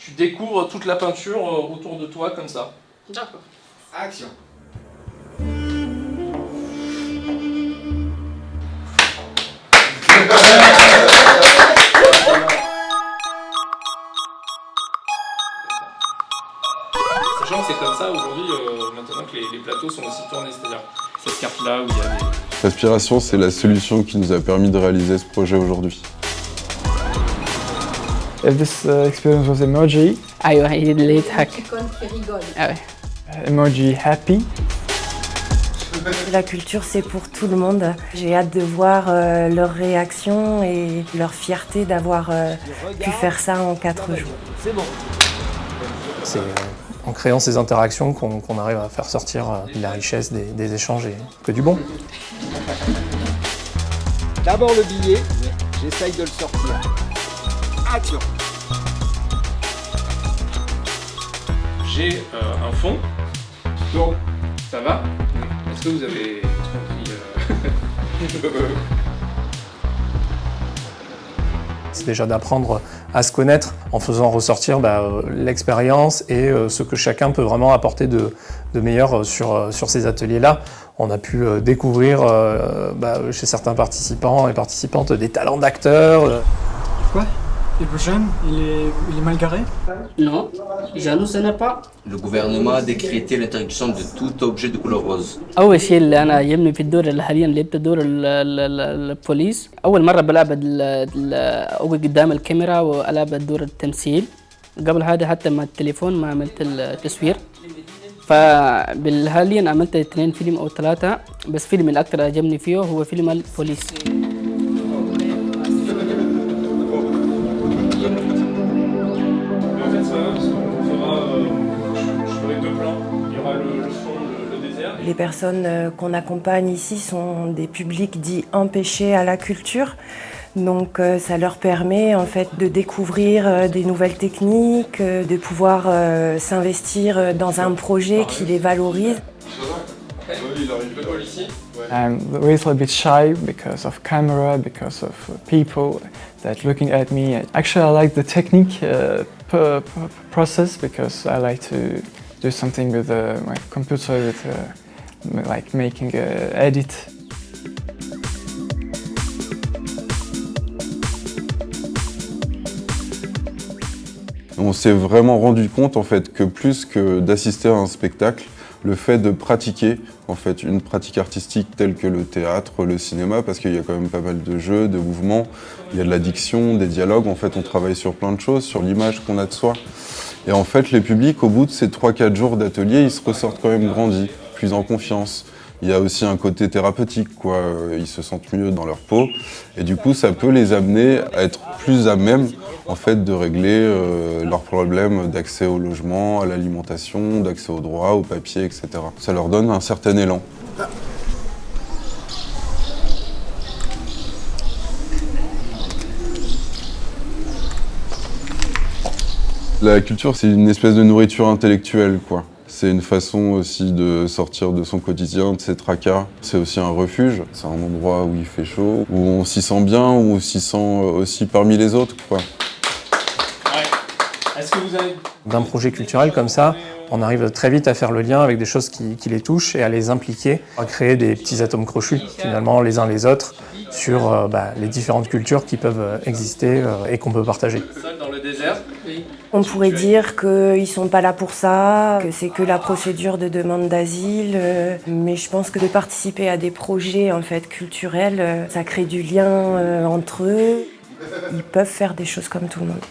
tu découvres toute la peinture autour de toi comme ça. D'accord. Action. Sachant que c'est comme ça aujourd'hui, maintenant que les plateaux sont aussi tournés, c'est-à-dire cette carte-là où il y a des... L'aspiration, c'est la solution qui nous a permis de réaliser ce projet aujourd'hui. If this experience was emoji, أيوة هي اللي يضحك. أيوة. emoji happy. La culture, c'est pour tout le monde. J'ai hâte de voir leur réaction et leur fierté d'avoir pu faire ça en 4 jours. C'est en créant ces interactions qu'on arrive à faire sortir la richesse des échanges et que du bon. D'abord le billet, j'essaye de le sortir. Action. J'ai un fond, donc ça va. Est-ce que vous avez compris C'est déjà d'apprendre à se connaître en faisant ressortir l'expérience et ce que chacun peut vraiment apporter de meilleur sur ces ateliers-là. On a pu découvrir chez certains participants et participantes des talents d'acteurs. Quoi? Le prochain, il est mal garé? Non, جالو ce n'est pas. Le gouvernement a décrété l'interdiction de tout objet de couleur rose. أول شيء اللي أنا يهمني في الدور اللي حاليا لعبت دور البوليس. أول مرة بلعب أوقف قدام الكاميرا وألعب دور التمثيل. قبل هذا حتى مع التليفون ما عملت التصوير. فبالحاليا عملت 2 فيلم أو 3 بس فيلم الأكثر عجبني فيه هو فيلم البوليس. Les personnes qu'on accompagne ici sont des publics dits empêchés à la culture. Donc ça leur permet en fait de découvrir des nouvelles techniques, de pouvoir s'investir dans un projet qui les valorise. I'm a little bit shy because of camera, because of people that looking at me. Actually, I like the technique process because I like to do something with my computer, with like making edit. On s'est vraiment rendu compte en fait que plus que d'assister à un spectacle, le fait de pratiquer en fait une pratique artistique telle que le théâtre, le cinéma, parce qu'il y a quand même pas mal de jeux, de mouvements, il y a de la diction, des dialogues, en fait on travaille sur plein de choses, sur l'image qu'on a de soi. Et en fait les publics au bout de ces 3-4 jours d'atelier, ils se ressortent quand même grandis, plus en confiance. Il y a aussi un côté thérapeutique, quoi. Ils se sentent mieux dans leur peau et du coup ça peut les amener à être plus à même en fait de régler leurs problèmes d'accès au logement, à l'alimentation, d'accès aux droits, aux papiers, etc. Ça leur donne un certain élan. La culture, c'est une espèce de nourriture intellectuelle, quoi. C'est une façon aussi de sortir de son quotidien, de ses tracas. C'est aussi un refuge, c'est un endroit où il fait chaud, où on s'y sent bien, où on s'y sent aussi parmi les autres, quoi. Est-ce que vous avez... D'un projet culturel comme ça, on arrive très vite à faire le lien avec des choses qui les touchent et à les impliquer, à créer des petits atomes crochus, finalement, les uns les autres, sur les différentes cultures qui peuvent exister et qu'on peut partager. Seul dans le désert. On pourrait dire qu'ils ne sont pas là pour ça, que c'est que la procédure de demande d'asile, mais je pense que de participer à des projets en fait, culturels, ça crée du lien entre eux. Ils peuvent faire des choses comme tout le monde.